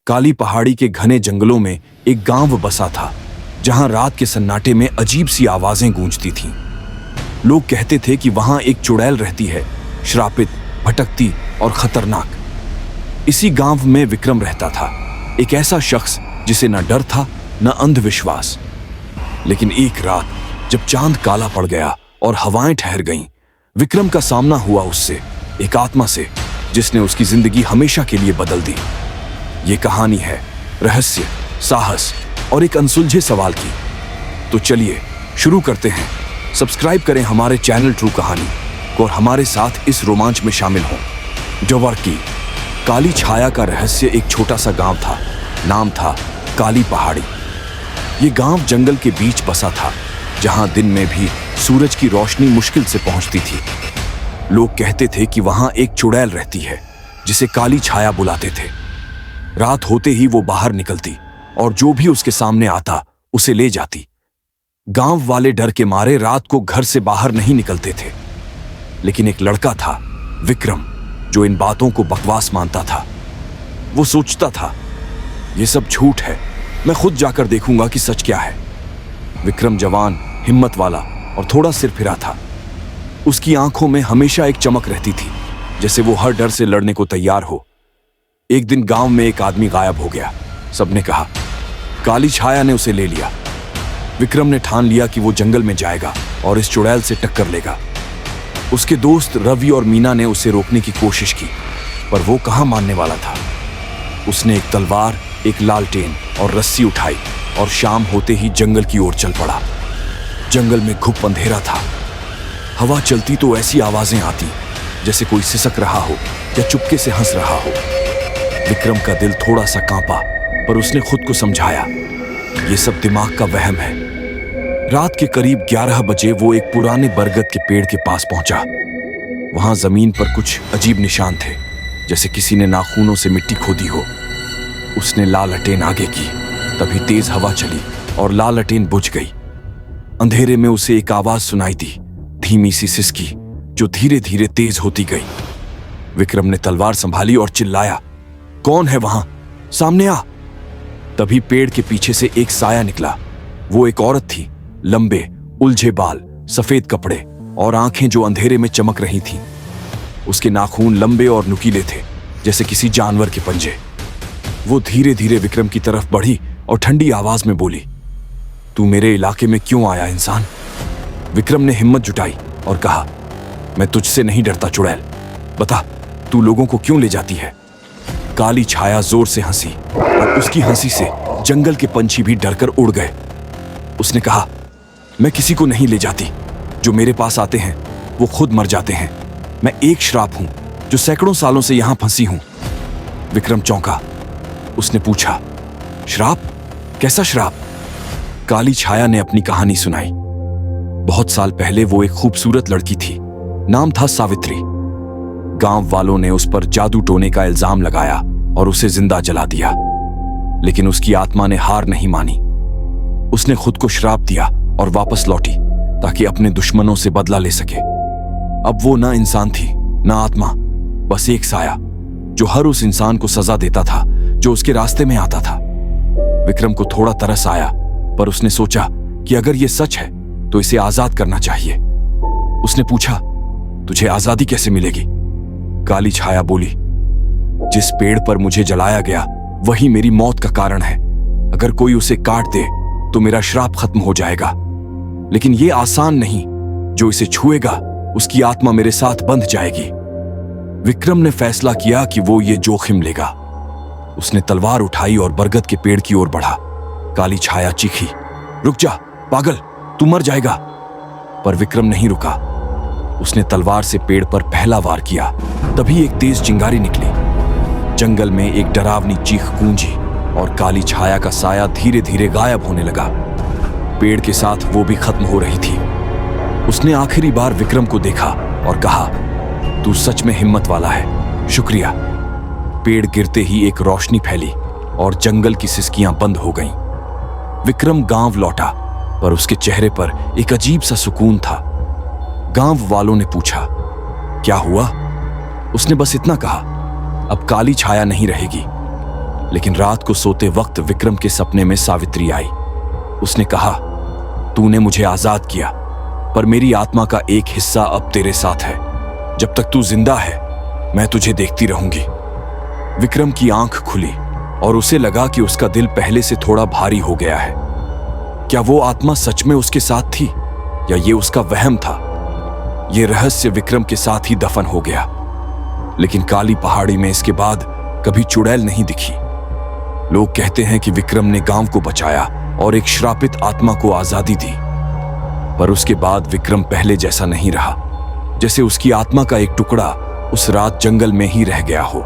काली पहाड़ी के घने जंगलों में एक गांव बसा था, जहां रात के सन्नाटे में अजीब सी आवाजें गूंजती थीं। लोग कहते थे कि वहां एक चुड़ैल रहती है, श्रापित, भटकती और खतरनाक। इसी गांव में विक्रम रहता था, एक ऐसा शख्स जिसे न डर था न अंधविश्वास। लेकिन एक रात जब चांद काला पड़ गया और हवाएं ठहर गईं, विक्रम का सामना हुआ उससे, एक आत्मा से, जिसने उसकी जिंदगी हमेशा के लिए बदल दी। ये कहानी है रहस्य, साहस और एक अनसुलझे सवाल की। तो चलिए शुरू करते हैं। सब्सक्राइब करें हमारे चैनल ट्रू कहानी को और हमारे साथ इस रोमांच में शामिल हों। जवर्की काली छाया का रहस्य। एक छोटा सा गांव था, नाम था काली पहाड़ी। ये गांव जंगल के बीच बसा था, जहां दिन में भी सूरज की रोशनी मुश्किल से पहुंचती थी। लोग कहते थे कि वहां एक चुड़ैल रहती है, जिसे काली छाया बुलाते थे। रात होते ही वो बाहर निकलती और जो भी उसके सामने आता उसे ले जाती। गांव वाले डर के मारे रात को घर से बाहर नहीं निकलते थे। लेकिन एक लड़का था, विक्रम, जो इन बातों को बकवास मानता था। वो सोचता था, ये सब झूठ है, मैं खुद जाकर देखूंगा कि सच क्या है। विक्रम जवान, हिम्मत वाला और थोड़ा सिरफिरा था। उसकी आंखों में हमेशा एक चमक रहती थी, जैसे वो हर डर से लड़ने को तैयार हो। एक दिन गांव में एक आदमी गायब हो गया। सबने कहा काली छाया ने उसे ले लिया। विक्रम ने ठान लिया कि वो जंगल में जाएगा और इस चुड़ैल से टक्कर लेगा। उसके दोस्त रवि और मीना ने उसे रोकने की कोशिश की, पर वो कहां मानने वाला था। उसने एक तलवार, एक लालटेन और रस्सी उठाई और शाम होते ही जंगल की ओर चल पड़ा। जंगल में घुप अंधेरा था। हवा चलती तो ऐसी आवाजें आती जैसे कोई सिसक रहा हो या चुपके से हंस रहा हो। विक्रम का दिल थोड़ा सा कांपा, पर उसने खुद को समझाया, ये सब दिमाग का वहम है। रात के करीब 11 बजे वो एक पुराने बरगद के पेड़ के पास पहुंचा। वहां जमीन पर कुछ अजीब निशान थे, जैसे किसी ने नाखूनों से मिट्टी खोदी हो। उसने लालटेन आगे की, तभी तेज हवा चली और लालटेन बुझ गई। अंधेरे में उसे एक आवाज सुनाई दी, धीमी सी सिसकी, जो धीरे धीरे तेज होती गई। विक्रम ने तलवार संभाली और चिल्लाया, कौन है वहां? सामने आ। तभी पेड़ के पीछे से एक साया निकला। वो एक औरत थी, लंबे उलझे बाल, सफेद कपड़े और आंखें जो अंधेरे में चमक रही थीं। उसके नाखून लंबे और नुकीले थे, जैसे किसी जानवर के पंजे। वो धीरे धीरे विक्रम की तरफ बढ़ी और ठंडी आवाज में बोली, तू मेरे इलाके में क्यों आया इंसान? विक्रम ने हिम्मत जुटाई और कहा, मैं तुझसे नहीं डरता चुड़ैल, बता तू लोगों को क्यों ले जाती है? काली छाया जोर से हंसी और उसकी हंसी से जंगल के पंछी भी डरकर उड़ गए। उसने कहा, मैं किसी को नहीं ले जाती। जो मेरे पास आते हैं वो खुद मर जाते हैं। मैं एक श्राप हूं जो सैकड़ों सालों से यहां फंसी हूं। विक्रम चौंका। उसने पूछा, श्राप? कैसा श्राप? काली छाया ने अपनी कहानी सुनाई। बहुत साल पहले वो एक खूबसूरत लड़की थी, नाम था सावित्री। गांव वालों ने उस पर जादू टोने का इल्जाम लगाया और उसे जिंदा जला दिया। लेकिन उसकी आत्मा ने हार नहीं मानी। उसने खुद को श्राप दिया और वापस लौटी, ताकि अपने दुश्मनों से बदला ले सके। अब वो ना इंसान थी ना आत्मा, बस एक साया, जो हर उस इंसान को सजा देता था जो उसके रास्ते में आता था। विक्रम को थोड़ा तरस आया, पर उसने सोचा कि अगर ये सच है तो इसे आजाद करना चाहिए। उसने पूछा, तुझे आजादी कैसे मिलेगी? काली छाया बोली, जिस पेड़ पर मुझे जलाया गया वही मेरी मौत का कारण है। अगर कोई उसे काट दे तो मेरा श्राप खत्म हो जाएगा। लेकिन ये आसान नहीं, जो इसे छुएगा उसकी आत्मा मेरे साथ बंध जाएगी। विक्रम ने फैसला किया कि वो ये जोखिम लेगा। उसने तलवार उठाई और बरगद के पेड़ की ओर बढ़ा। काली छाया चीखी, रुक जा पागल, तू मर जाएगा। पर विक्रम नहीं रुका। उसने तलवार से पेड़ पर पहला वार किया। तभी एक तेज चिंगारी निकली। जंगल में एक डरावनी चीख गूंजी और काली छाया का साया धीरे धीरे गायब होने लगा। पेड़ के साथ वो भी खत्म हो रही थी। उसने आखिरी बार विक्रम को देखा और कहा, तू सच में हिम्मत वाला है, शुक्रिया। पेड़ गिरते ही एक रोशनी फैली और जंगल की सिसकियां बंद हो गईं। विक्रम गांव लौटा, पर उसके चेहरे पर एक अजीब सा सुकून था। गांव वालों ने पूछा, क्या हुआ? उसने बस इतना कहा, अब काली छाया नहीं रहेगी। लेकिन रात को सोते वक्त विक्रम के सपने में सावित्री आई। उसने कहा, तूने मुझे आजाद किया, पर मेरी आत्मा का एक हिस्सा अब तेरे साथ है। जब तक तू जिंदा है मैं तुझे देखती रहूंगी। विक्रम की आंख खुली और उसे लगा कि उसका दिल पहले से थोड़ा भारी हो गया है। क्या वो आत्मा सच में उसके साथ थी या ये उसका वहम था? ये रहस्य विक्रम के साथ ही दफन हो गया। लेकिन काली पहाड़ी में इसके बाद कभी चुड़ैल नहीं दिखी। लोग कहते हैं कि विक्रम ने गांव को बचाया और एक श्रापित आत्मा को आजादी दी, पर उसके बाद विक्रम पहले जैसा नहीं रहा, जैसे उसकी आत्मा का एक टुकड़ा उस रात जंगल में ही रह गया हो।